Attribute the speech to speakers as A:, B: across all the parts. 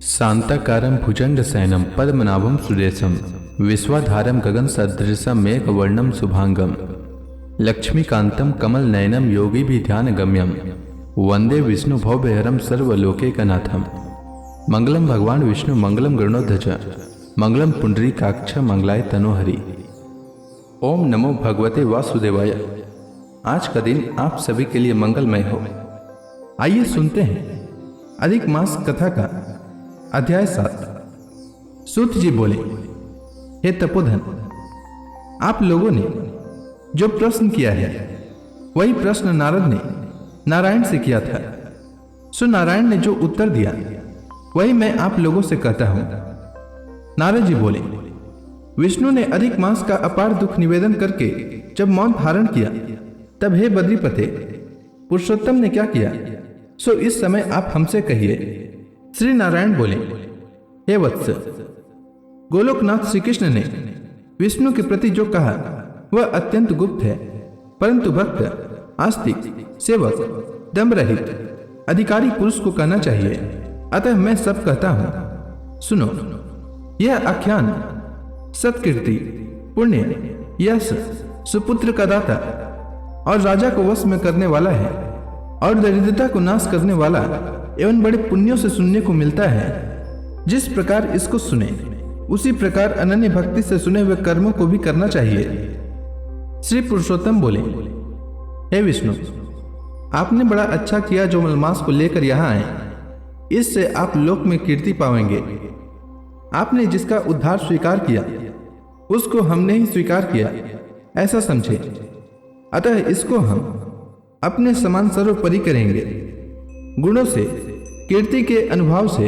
A: शांताकारं भुजंगशयनं पद्मनाभं सुरेशं विश्वाधारं गगनसदृशं मेघवर्णं शुभांगं लक्ष्मीकान्तं कमलनयनं योगिभिध्यानगम्यं वन्दे विष्णुभवभयहरं सर्वलोकैकनाथं। मंगलम भगवान विष्णु मंगलम गरुड़ध्वज मंगलम पुंडरीकाक्ष मंगलाय तनोहरि। ओम नमो भगवते वासुदेवाय। आज का दिन आप सभी के लिए मंगलमय हो। आइए सुनते हैं अधिक मास कथा का अध्याय 7। सूत जी बोले, हे तपोधन, आप लोगों ने जो प्रश्न किया है वही प्रश्न नारद ने नारायण से किया था। सो नारायण ने जो उत्तर दिया वही मैं आप लोगों से कहता हूं। नारद जी बोले, विष्णु ने अधिक मास का अपार दुख निवेदन करके जब मौन धारण किया तब हे बद्रीपते, पुरुषोत्तम ने क्या किया सो इस समय आप हमसे कहिए। श्री नारायण बोले, हे वत्स, गोलोकनाथ श्री कृष्ण ने विष्णु के प्रति जो कहा वह अत्यंत गुप्त है, परंतु भक्त, आस्तिक, सेवक, दम रहित अधिकारी पुरुष को कहना चाहिए। अतः मैं सब कहता हूं, सुनो। यह आख्यान सत्कीर्ति, पुण्य, यश, सुपुत्र का दाता और राजा को वश में करने वाला है और दरिद्रता को नाश करने वाला एवं बड़े पुण्यों से सुनने को मिलता है। जिस प्रकार इसको सुने उसी प्रकार अनन्य भक्ति से सुने हुए कर्मों को भी करना चाहिए। श्री पुरुषोत्तम बोले, हे विष्णु, आपने बड़ा अच्छा किया जो मलमास को लेकर यहाँ आए। इससे आप लोक में कीर्ति पाएंगे। आपने जिसका उद्धार स्वीकार किया उसको हमने ही स्वीकार किया, ऐसा समझे। अतः इसको हम अपने समान सर्वोपरि करेंगे। गुणों से, कीर्ति के अनुभव से,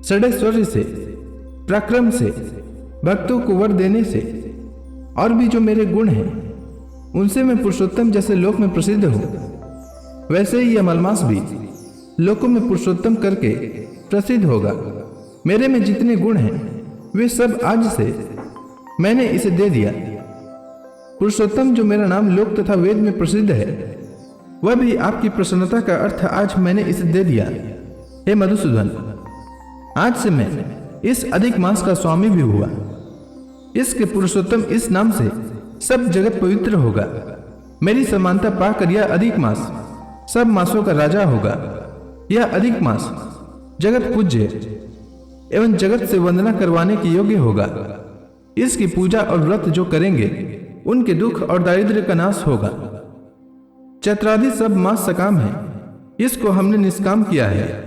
A: षडैश्वर्य से, पराक्रम से, भक्तों को वर देने से और भी जो मेरे गुण हैं उनसे मैं पुरुषोत्तम जैसे लोक में प्रसिद्ध हूं, वैसे ही यह मलमास भी लोकों में पुरुषोत्तम करके प्रसिद्ध होगा। मेरे में जितने गुण हैं वे सब आज से मैंने इसे दे दिया। पुरुषोत्तम जो मेरा नाम लोक तथा वेद में प्रसिद्ध है वह भी आपकी प्रसन्नता का अर्थ आज मैंने इसे दे दिया। हे मधुसूदन, आज से मैं इस अधिक मास का स्वामी भी हुआ। इसके पुरुषोत्तम इस नाम से सब जगत पवित्र होगा। मेरी समानता पाकर यह अधिक मास सब मासों का राजा होगा। यह अधिक मास जगत पूज्य एवं जगत से वंदना करवाने के योग्य होगा। इसकी पूजा और व्रत जो करेंगे उनके दुख और दारिद्र्य का नाश होगा। चैत्रादि सब मास सकाम है, इसको हमने निष्काम किया है।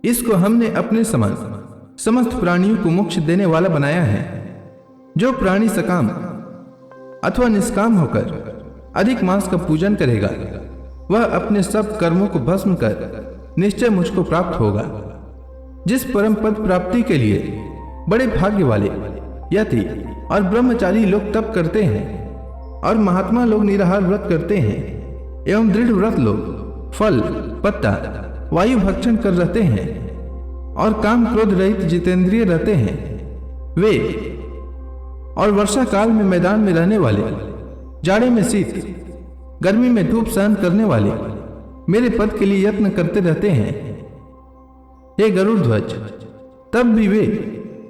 A: इसको हमने अपने समान समस्त प्राणियों को मोक्ष देने वाला बनाया है। जो प्राणी सकाम अथवा निष्काम होकर अधिक मास का पूजन करेगा वह अपने सब कर्मों को भस्म कर निश्चय मुझको प्राप्त होगा। जिस परम पद प्राप्ति के लिए बड़े भाग्य वाले यति और ब्रह्मचारी लोग तप करते हैं और महात्मा लोग निराहार व्रत करते हैं एवं दृढ़ व्रत लोग फल, पत्ता, वायु भक्षण कर रहते हैं और काम क्रोध रहित जितेंद्रिय रहते हैं, वे और वर्षा काल में मैदान में रहने वाले, जाड़े में शीत, गर्मी में धूप सहन करने वाले मेरे पद के लिए यत्न करते रहते हैं। हे गरुड़ ध्वज, तब भी वे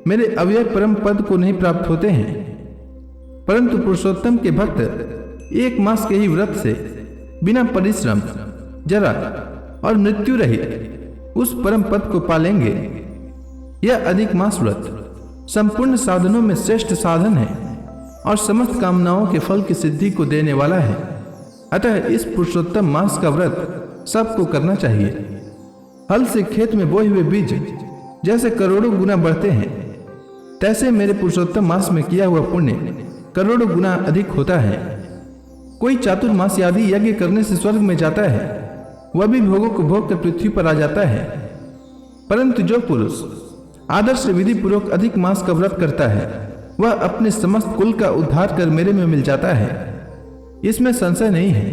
A: मेरे अव्यय परम पद को नहीं प्राप्त होते हैं, परंतु पुरुषोत्तम के भक्त एक मास के ही व्रत से बिना परिश्रम, जरा और मृत्यु रहित उस परम पद को पालेंगे। यह अधिक मास व्रत संपूर्ण साधनों में श्रेष्ठ साधन है और समस्त कामनाओं के फल की सिद्धि को देने वाला है। अतः इस पुरुषोत्तम मास का व्रत सबको करना चाहिए। हल से खेत में बोए हुए बीज जैसे करोड़ों गुना बढ़ते हैं, तैसे मेरे पुरुषोत्तम मास में किया हुआ पुण्य करोड़ों गुना अधिक होता है। कोई चातुर्मास आदि यज्ञ करने से स्वर्ग में जाता है, वह भी भोगों को भोग कर पृथ्वी पर आ जाता है। परंतु जो पुरुष आदर्श विधि पूर्वक अधिक मास का व्रत करता है वह अपने समस्त कुल का उद्धार कर मेरे में मिल जाता है, इसमें संशय नहीं है।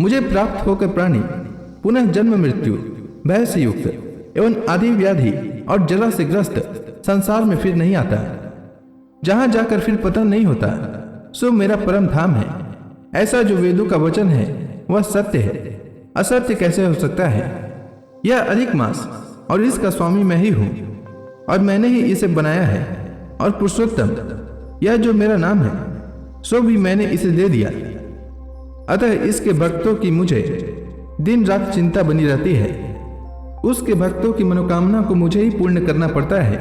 A: मुझे प्राप्त होकर प्राणी पुनः जन्म मृत्यु, भय से युक्त एवं आदि व्याधि और जरा से ग्रस्त संसार में फिर नहीं आता। जहां जाकर फिर पतन नहीं होता सो मेरा परम धाम है। ऐसा जो वेदों का वचन है वह सत्य है, असत्य कैसे हो सकता है। यह अधिक मास
B: और इसका स्वामी मैं ही हूँ और मैंने ही इसे बनाया है। और पुरुषोत्तम, यह जो मेरा नाम है सो भी मैंने इसे दे दिया। अतः इसके भक्तों की मुझे दिन रात चिंता बनी रहती है। उसके भक्तों की मनोकामना को मुझे ही पूर्ण करना पड़ता है।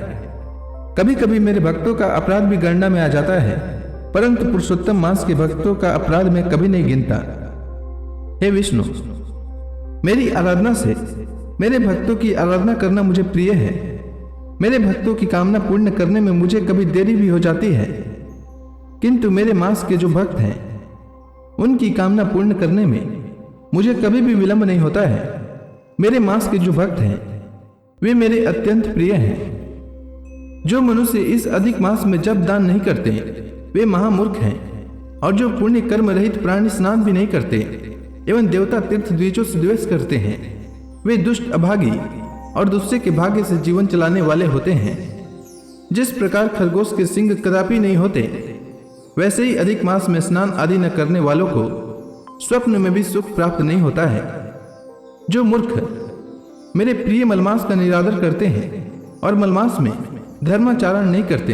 B: कभी कभी मेरे भक्तों का अपराध भी गणना में आ जाता है, परंतु पुरुषोत्तम मास के भक्तों का अपराध मैं कभी नहीं गिनता। हे विष्णु, मेरी आराधना से मेरे भक्तों की आराधना करना मुझे प्रिय है। मेरे भक्तों की कामना पूर्ण करने में मुझे कभी देरी भी हो जाती है, किंतु मेरे मास के जो भक्त हैं उनकी कामना पूर्ण करने में मुझे कभी भी विलंब नहीं होता है। मेरे मास के जो भक्त हैं वे मेरे अत्यंत प्रिय हैं। जो मनुष्य इस अधिक मास में जब दान नहीं करते वे महामूर्ख हैं, और जो पुण्य कर्म रहित प्राणी स्नान भी नहीं करते एवं देवता तीर्थ द्विजों से द्वेष करते हैं वे दुष्ट अभागी और दूसरे के भाग्य से जीवन चलाने वाले होते हैं। जिस प्रकार खरगोश के सिंग कदापि नहीं होते, वैसे ही अधिक मास में स्नान आदि न करने वालों को स्वप्न में भी सुख प्राप्त नहीं होता है। जो मूर्ख मेरे प्रिय मलमास का निरादर करते हैं और मलमास में धर्माचरण नहीं करते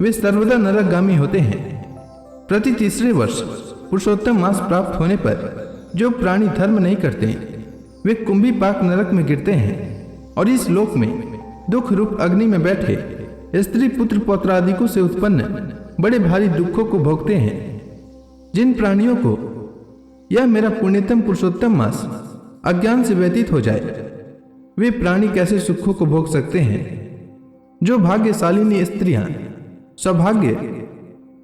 B: वे सर्वदा नरकगामी होते हैं। प्रति तीसरे वर्ष पुरुषोत्तम मास प्राप्त होने पर जो प्राणी धर्म नहीं करते वे कुंभी पाक नरक में गिरते हैं और इस लोक में दुख रूप अग्नि में बैठे स्त्री पुत्र पौत्रादिकों से उत्पन्न बड़े भारी दुखों को भोगते हैं। जिन प्राणियों को यह मेरा पुण्यतम पुरुषोत्तम मास अज्ञान से व्यतीत हो जाए वे प्राणी कैसे सुखों को भोग सकते हैं। जो भाग्यशालिनी स्त्रियां सौभाग्य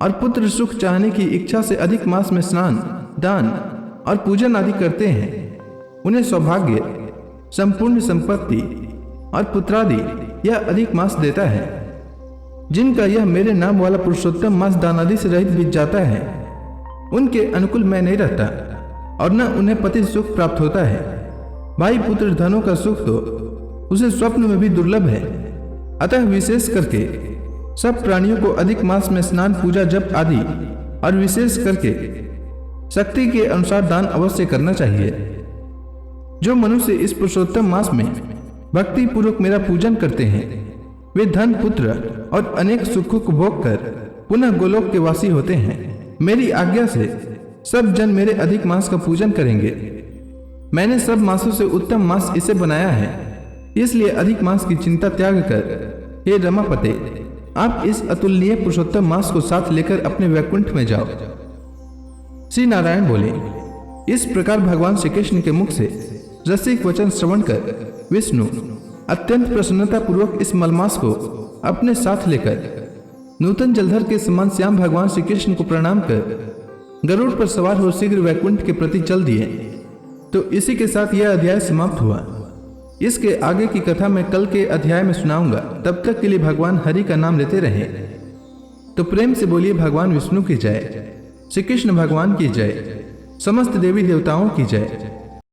B: और पुत्र सुख चाहने की इच्छा से अधिक मास में स्नान, दान और पूजन आदि करते हैं उन्हें सौभाग्य, संपूर्ण संपत्ति और पुत्रादि यह अधिक मास देता है। जिनका यह मेरे नाम वाला पुरुषोत्तम मास दानादि से रहित बीत जाता है उनके अनुकूल मैं नहीं रहता और न उन्हें पति सुख प्राप्त होता है। भाई पुत्र धनों का सुख तो उसे स्वप्न में भी दुर्लभ है। अतः विशेष करके सब प्राणियों को अधिक मास में स्नान, पूजा, जप आदि और विशेष करके शक्ति के अनुसार दान अवश्य करना चाहिए। जो मनुष्य इस पुरुषोत्तम मास में भक्ति पूर्वक मेरा पूजन करते हैं वे धन, पुत्र और अनेक सुखों को भोग कर पुनः गोलोक के वासी होते हैं। मेरी आज्ञा से सब जन मेरे अधिक मास का पूजन करेंगे। मैंने सब मासों से उत्तम मास इसे बनाया है, इसलिए अधिक मास की चिंता त्याग कर हे रमापते आप इस अतुलनीय पुरुषोत्तम मास को साथ लेकर अपने वैकुंठ में जाओ। श्री नारायण बोले। इस प्रकार भगवान श्री कृष्ण के मुख से रसिक वचन श्रवण कर विष्णु अत्यंत प्रसन्नता पूर्वक इस मलमास को अपने साथ लेकर नूतन जलधर के समान श्याम भगवान श्री कृष्ण को प्रणाम कर गरुड़ पर सवार हो शीघ्र वैकुंठ के प्रति चल दिए। तो इसी के साथ यह अध्याय समाप्त हुआ। इसके आगे की कथा मैं कल के अध्याय में सुनाऊंगा। तब तक के लिए भगवान हरि का नाम लेते रहे। तो प्रेम से बोलिए भगवान विष्णु की जय, श्री कृष्ण भगवान की जय, समस्त देवी देवताओं की जय।